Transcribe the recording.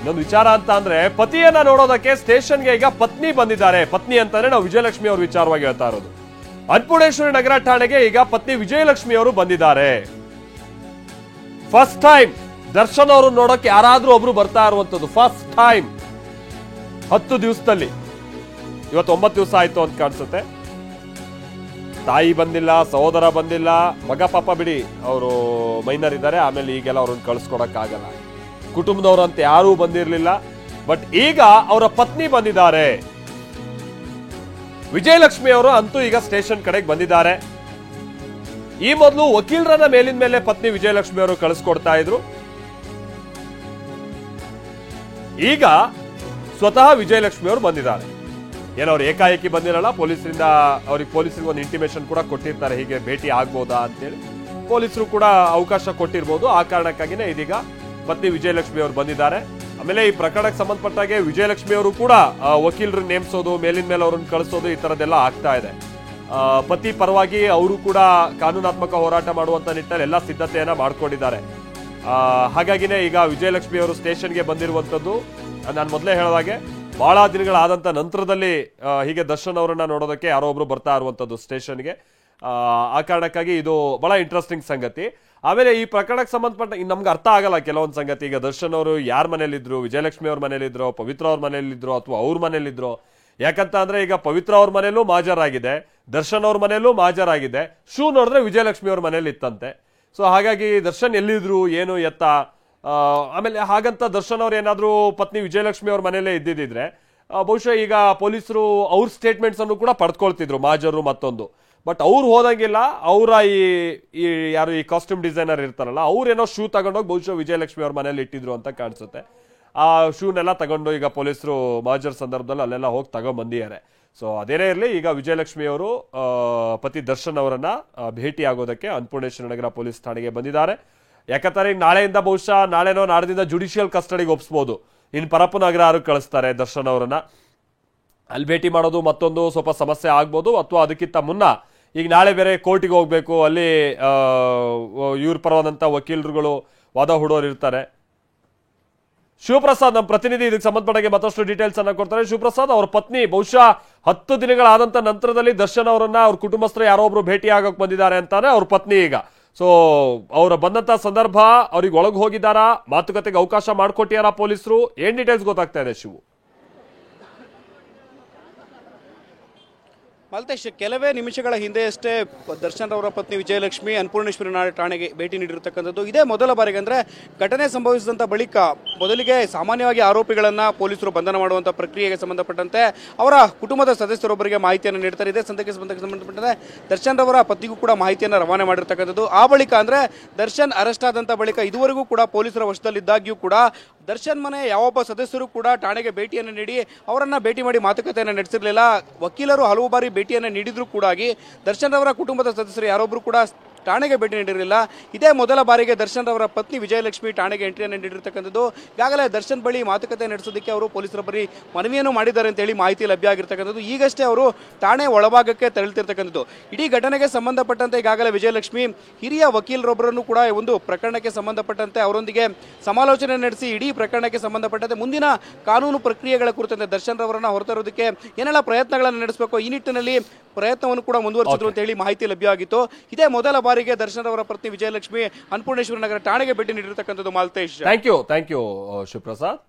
ಇನ್ನೊಂದು ವಿಚಾರ ಅಂತ ಅಂದ್ರೆ ಪತಿಯನ್ನ ನೋಡೋದಕ್ಕೆ ಸ್ಟೇಷನ್ಗೆ ಈಗ ಪತ್ನಿ ಬಂದಿದ್ದಾರೆ. ಪತ್ನಿ ಅಂತಾನೆ ನಾವು ವಿಜಯಲಕ್ಷ್ಮಿ ಅವ್ರ ವಿಚಾರವಾಗಿ ಹೇಳ್ತಾ ಇರೋದು. ಅನ್ನಪೂರ್ಣೇಶ್ವರಿ ನಗರ ಠಾಣೆಗೆ ಈಗ ಪತ್ನಿ ವಿಜಯಲಕ್ಷ್ಮಿ ಅವರು ಬಂದಿದ್ದಾರೆ. ಫಸ್ಟ್ ಟೈಮ್ ದರ್ಶನ್ ಅವರು ನೋಡೋಕೆ ಯಾರಾದ್ರೂ ಒಬ್ರು ಬರ್ತಾ ಇರುವಂತದ್ದು ಫಸ್ಟ್ ಟೈಮ್ 10 ದಿವಸದಲ್ಲಿ. ಇವತ್ತು 9 ದಿವಸ ಆಯ್ತು ಅಂತ ಕಾಣಿಸುತ್ತೆ. ತಾಯಿ ಬಂದಿಲ್ಲ, ಸಹೋದರ ಬಂದಿಲ್ಲ, ಮಗ ಪಾಪ ಬಿಡಿ ಅವರು ಮೈನರ್ ಇದ್ದಾರೆ. ಆಮೇಲೆ ಈಗೆಲ್ಲ ಅವ್ರನ್ನ ಕಳ್ಸ್ಕೊಡಕ್ ಆಗಲ್ಲ. ಕುಟುಂಬದವರಂತೆ ಯಾರೂ ಬಂದಿರಲಿಲ್ಲ. ಬಟ್ ಈಗ ಅವರ ಪತ್ನಿ ಬಂದಿದ್ದಾರೆ. ವಿಜಯಲಕ್ಷ್ಮಿ ಅವರು ಅಂತೂ ಈಗ ಸ್ಟೇಷನ್ ಕಡೆಗೆ ಬಂದಿದ್ದಾರೆ. ಈ ಮೊದಲು ವಕೀಲರನ್ನ ಮೇಲಿನ ಮೇಲೆ ಪತ್ನಿ ವಿಜಯಲಕ್ಷ್ಮಿ ಅವರು ಕಳಿಸ್ಕೊಡ್ತಾ ಇದ್ರು. ಈಗ ಸ್ವತಃ ವಿಜಯಲಕ್ಷ್ಮಿ ಅವರು ಬಂದಿದ್ದಾರೆ. ಏನವ್ರು ಏಕಾಏಕಿ ಬಂದಿರಲ್ಲ. ಪೊಲೀಸರಿಗೆ ಒಂದು ಇಂಟಿಮೇಷನ್ ಕೂಡ ಕೊಟ್ಟಿರ್ತಾರೆ, ಹೀಗೆ ಭೇಟಿ ಆಗ್ಬೋದಾ ಅಂತೇಳಿ. ಪೊಲೀಸರು ಕೂಡ ಅವಕಾಶ ಕೊಟ್ಟಿರ್ಬೋದು. ಆ ಕಾರಣಕ್ಕಾಗಿನೇ ಇದೀಗ ಪತ್ನಿ ವಿಜಯಲಕ್ಷ್ಮಿ ಅವರು ಬಂದಿದ್ದಾರೆ. ಆಮೇಲೆ ಈ ಪ್ರಕರಣಕ್ಕೆ ಸಂಬಂಧಪಟ್ಟಾಗೆ ವಿಜಯಲಕ್ಷ್ಮಿ ಅವರು ಕೂಡ ವಕೀಲರು ನೇಮಿಸೋದು, ಮೇಲಿನ ಮೇಲೆ ಅವ್ರನ್ನ ಕಳಿಸೋದು, ಈ ತರದೆಲ್ಲ ಆಗ್ತಾ ಇದೆ. ಪತಿ ಪರವಾಗಿ ಅವರು ಕೂಡ ಕಾನೂನಾತ್ಮಕ ಹೋರಾಟ ಮಾಡುವಂತ ನಿಟ್ಟಿನಲ್ಲಿ ಎಲ್ಲ ಸಿದ್ಧತೆಯನ್ನ ಮಾಡ್ಕೊಂಡಿದ್ದಾರೆ. ಹಾಗಾಗಿನೇ ಈಗ ವಿಜಯಲಕ್ಷ್ಮಿ ಅವರು ಸ್ಟೇಷನ್ಗೆ ಬಂದಿರುವಂತದ್ದು. ನಾನು ಮೊದಲೇ ಹೇಳಿದಾಗೆ ಬಹಳ ದಿನಗಳಾದಂತ ನಂತರದಲ್ಲಿ ಹೀಗೆ ದರ್ಶನ್ ಅವರನ್ನ ನೋಡೋದಕ್ಕೆ ಯಾರೋ ಒಬ್ರು ಬರ್ತಾ ಇರುವಂತದ್ದು ಸ್ಟೇಷನ್ಗೆ. ಆ ಕಾರಣಕ್ಕಾಗಿ ಇದು ಬಹಳ ಇಂಟ್ರೆಸ್ಟಿಂಗ್ ಸಂಗತಿ. ಆಮೇಲೆ ಈ ಪ್ರಕರಣಕ್ಕೆ ಸಂಬಂಧಪಟ್ಟ ನಮ್ಗೆ ಅರ್ಥ ಆಗಲ್ಲ ಕೆಲವೊಂದು ಸಂಗತಿ. ಈಗ ದರ್ಶನ್ ಅವರು ಯಾರ ಮನೇಲಿದ್ರು, ವಿಜಯಲಕ್ಷ್ಮಿ ಅವ್ರ ಮನೇಲಿದ್ರು, ಪವಿತ್ರ ಅವ್ರ ಮನೇಲಿದ್ರು, ಅಥವಾ ಅವ್ರ ಮನೇಲಿದ್ರು? ಯಾಕಂತ ಅಂದ್ರೆ ಈಗ ಪವಿತ್ರ ಅವ್ರ ಮನೇಲೂ ಮಾಜರಾಗಿದೆ, ದರ್ಶನ್ ಅವ್ರ ಮನೇಲೂ ಮಾಜರಾಗಿದೆ. ಶೂ ನೋಡಿದ್ರೆ ವಿಜಯಲಕ್ಷ್ಮಿ ಅವ್ರ ಮನೇಲಿ ಇತ್ತಂತೆ. ಸೊ ಹಾಗಾಗಿ ದರ್ಶನ್ ಎಲ್ಲಿದ್ರು, ಏನು ಎತ್ತ? ಆಮೇಲೆ ಹಾಗಂತ ದರ್ಶನ್ ಅವ್ರು ಏನಾದ್ರು ಪತ್ನಿ ವಿಜಯಲಕ್ಷ್ಮಿ ಅವ್ರ ಮನೇಲೇ ಇದ್ದಿದ್ರೆ ಬಹುಶಃ ಈಗ ಪೊಲೀಸರು ಅವ್ರ ಸ್ಟೇಟ್ಮೆಂಟ್ಸ್ ಅನ್ನು ಕೂಡ ಪಡ್ಕೊಳ್ತಿದ್ರು, ಮಾಜರು ಮತ್ತೊಂದು. ಬಟ್ ಅವ್ರು ಹೋದಂಗಿಲ್ಲ. ಅವರ ಈ ಯಾರು ಈ ಕಾಸ್ಟ್ಯೂಮ್ ಡಿಸೈನರ್ ಇರ್ತಾರಲ್ಲ, ಅವ್ರೇನೋ ಶೂ ತಗೊಂಡೋಗಿ ಬಹುಶಃ ವಿಜಯಲಕ್ಷ್ಮಿ ಅವ್ರ ಮನೇಲಿ ಇಟ್ಟಿದ್ರು ಅಂತ ಕಾಣಿಸುತ್ತೆ. ಆ ಶೂನೆಲ್ಲ ತಗೊಂಡು ಈಗ ಪೊಲೀಸರು ಮಾಜರ್ ಸಂದರ್ಭದಲ್ಲಿ ಅಲ್ಲೆಲ್ಲ ಹೋಗಿ ತಗೊಂಡ್ಬಂದಿದ್ದಾರೆ. ಸೊ ಅದೇನೇ ಇರಲಿ, ಈಗ ವಿಜಯಲಕ್ಷ್ಮಿ ಅವರು ಪತಿ ದರ್ಶನ್ ಅವರನ್ನ ಭೇಟಿ ಆಗೋದಕ್ಕೆ ಅನ್ನಪೂರ್ಣೇಶ್ವರಿ ನಗರ ಪೊಲೀಸ್ ಠಾಣೆಗೆ ಬಂದಿದ್ದಾರೆ. ಯಾಕಂತಾರೆ ಈಗ ನಾಳೆಯಿಂದ ಬಹುಶಃ ನಾಳೆನೋ ನಾಡದಿಂದ ಜುಡಿಷಿಯಲ್ ಕಸ್ಟಡಿಗೆ ಒಪ್ಸ್ಬೋದು. ಇನ್ನು ಪರಪ್ಪನಗರ ಕಳಿಸ್ತಾರೆ ದರ್ಶನ್ ಅವರನ್ನ. ಅಲ್ಲಿ ಭೇಟಿ ಮಾಡೋದು ಮತ್ತೊಂದು ಸ್ವಲ್ಪ ಸಮಸ್ಯೆ ಆಗ್ಬೋದು. ಅಥವಾ ಅದಕ್ಕಿಂತ ಮುನ್ನ ಈಗ ನಾಳೆ ಬೇರೆ ಕೋರ್ಟಿಗೆ ಹೋಗ್ಬೇಕು. ಅಲ್ಲಿ ಇವ್ರ ಪರವಾದಂತ ವಕೀಲರುಗಳು ವಾದ ಹೂಡೋರು ಇರ್ತಾರೆ. ಶಿವಪ್ರಸಾದ್ ನಮ್ಮ ಪ್ರತಿನಿಧಿ ಇದಕ್ಕೆ ಸಂಬಂಧಪಟ್ಟಾಗೆ ಮತ್ತಷ್ಟು ಡೀಟೇಲ್ಸ್ ಅನ್ನ ಕೊಡ್ತಾರೆ. ಶಿವಪ್ರಸಾದ್, ಅವ್ರ ಪತ್ನಿ ಬಹುಶಃ 10 ದಿನಗಳಾದಂತ ನಂತರದಲ್ಲಿ ದರ್ಶನ್ ಅವರನ್ನ ಅವ್ರ ಕುಟುಂಬಸ್ಥರು ಯಾರೋ ಒಬ್ರು ಭೇಟಿ ಆಗಕ್ ಬಂದಿದ್ದಾರೆ ಅಂತಾನೆ ಅವ್ರ ಪತ್ನಿ ಈಗ. ಸೊ ಅವ್ರ ಬಂದಂತ ಸಂದರ್ಭ, ಅವ್ರಿಗೆ ಒಳಗೆ ಹೋಗಿದ್ದಾರಾ, ಮಾತುಕತೆಗೆ ಅವಕಾಶ ಮಾಡಿಕೊಟ್ಟಿಯಾರ ಪೊಲೀಸರು? ಏನ್ ಡೀಟೇಲ್ಸ್ ಗೊತ್ತಾಗ್ತಾ ಇದೆ ಶಿವು? ಮಲ್ತೇಶ್, ಕೆಲವೇ ನಿಮಿಷಗಳ ಹಿಂದೆಯಷ್ಟೇ ದರ್ಶನ್ ಅವರ ಪತ್ನಿ ವಿಜಯಲಕ್ಷ್ಮಿ ಅನ್ನಪೂರ್ಣೇಶ್ವರಿ ಠಾಣೆಗೆ ಭೇಟಿ ನೀಡಿರತಕ್ಕಂಥದ್ದು. ಇದೇ ಮೊದಲ ಬಾರಿಗೆ, ಅಂದರೆ ಘಟನೆ ಸಂಭವಿಸಿದಂಥ ಬಳಿಕ ಮೊದಲಿಗೆ ಸಾಮಾನ್ಯವಾಗಿ ಆರೋಪಿಗಳನ್ನು ಪೊಲೀಸರು ಬಂಧನ ಮಾಡುವಂಥ ಪ್ರಕ್ರಿಯೆಗೆ ಸಂಬಂಧಪಟ್ಟಂತೆ ಅವರ ಕುಟುಂಬದ ಸದಸ್ಯರೊಬ್ಬರಿಗೆ ಮಾಹಿತಿಯನ್ನು ನೀಡ್ತಾರೆ. ಇದೇ ಸಂಬಂಧಪಟ್ಟಂತೆ ದರ್ಶನ್ ಅವರ ಪತಿಗೂ ಕೂಡ ಮಾಹಿತಿಯನ್ನು ರವಾನೆ ಮಾಡಿರ್ತಕ್ಕಂಥದ್ದು. ಆ ಬಳಿಕ ಅಂದರೆ ದರ್ಶನ್ ಅರೆಸ್ಟ್ ಆದಂಥ ಬಳಿಕ ಇದುವರೆಗೂ ಕೂಡ ಪೊಲೀಸರ ವಶದಲ್ಲಿದ್ದಾಗ್ಯೂ ಕೂಡ ದರ್ಶನ್ ಮನೆ ಯಾವೊಬ್ಬ ಸದಸ್ಯರು ಕೂಡ ಠಾಣೆಗೆ ಭೇಟಿಯನ್ನು ನೀಡಿ ಅವರನ್ನು ಭೇಟಿ ಮಾಡಿ ಮಾತುಕತೆಯನ್ನು ನಡೆಸಿರಲಿಲ್ಲ. ವಕೀಲರು ಹಲವು ಬಾರಿ ಭೇಟಿಯನ್ನು ನೀಡಿದ್ರು ಕೂಡ ದರ್ಶನ್ ಅವರ ಕುಟುಂಬದ ಸದಸ್ಯರು ಯಾರೊಬ್ಬರು ಕೂಡ ಠಾಣೆಗೆ ಭೇಟಿ ನೀಡಿರಲಿಲ್ಲ. ಇದೇ ಮೊದಲ ಬಾರಿಗೆ ದರ್ಶನ್ ಅವರ ಪತ್ನಿ ವಿಜಯಲಕ್ಷ್ಮಿ ಠಾಣೆಗೆ ಎಂಟ್ರಿಯನ್ನು ನೀಡಿರ್ತಕ್ಕಂಥದ್ದು. ಈಗಾಗಲೇ ದರ್ಶನ್ ಬಳಿ ಮಾತುಕತೆ ನಡೆಸೋದಕ್ಕೆ ಅವರು ಪೊಲೀಸರ ಬಳಿ ಮನವಿಯನ್ನು ಮಾಡಿದ್ದಾರೆ ಅಂತೇಳಿ ಮಾಹಿತಿ ಲಭ್ಯ ಆಗಿರ್ತಕ್ಕಂಥದ್ದು. ಈಗಷ್ಟೇ ಅವರು ಠಾಣೆ ಒಳಭಾಗಕ್ಕೆ ತೆರಳುತ್ತಿರ್ತಕ್ಕಂಥದ್ದು. ಇಡೀ ಘಟನೆಗೆ ಸಂಬಂಧಪಟ್ಟಂತೆ ಈಗಾಗಲೇ ವಿಜಯಲಕ್ಷ್ಮಿ ಹಿರಿಯ ವಕೀಲರೊಬ್ಬರನ್ನು ಕೂಡ ಒಂದು ಪ್ರಕರಣಕ್ಕೆ ಸಂಬಂಧಪಟ್ಟಂತೆ ಅವರೊಂದಿಗೆ ಸಮಾಲೋಚನೆ ನಡೆಸಿ ಇಡೀ ಪ್ರಕರಣಕ್ಕೆ ಸಂಬಂಧಪಟ್ಟಂತೆ ಮುಂದಿನ ಕಾನೂನು ಪ್ರಕ್ರಿಯೆಗಳ ಕುರಿತಂತೆ ದರ್ಶನ್ ಅವರನ್ನು ಹೊರತರೋದಕ್ಕೆ ಏನೆಲ್ಲ ಪ್ರಯತ್ನಗಳನ್ನು ನಡೆಸಬೇಕು, ಈ ನಿಟ್ಟಿನಲ್ಲಿ ಪ್ರಯತ್ನವನ್ನು ಕೂಡ ಮುಂದುವರಿಸಿದ್ರು ಅಂತ ಹೇಳಿ ಮಾಹಿತಿ ಲಭ್ಯವಾಗಿತ್ತು. ಇದೇ ಮೊದಲ ಬಾರಿಗೆ ದರ್ಶನ್ ಅವರ ಪತ್ನಿ ವಿಜಯಲಕ್ಷ್ಮಿ ಅನ್ನಪೂರ್ಣೇಶ್ವರಿ ನಗರ ಠಾಣೆಗೆ ಭೇಟಿ ನೀಡಿರತಕ್ಕಂಥದ್ದು. Malthesh, thank you Shivaprasad.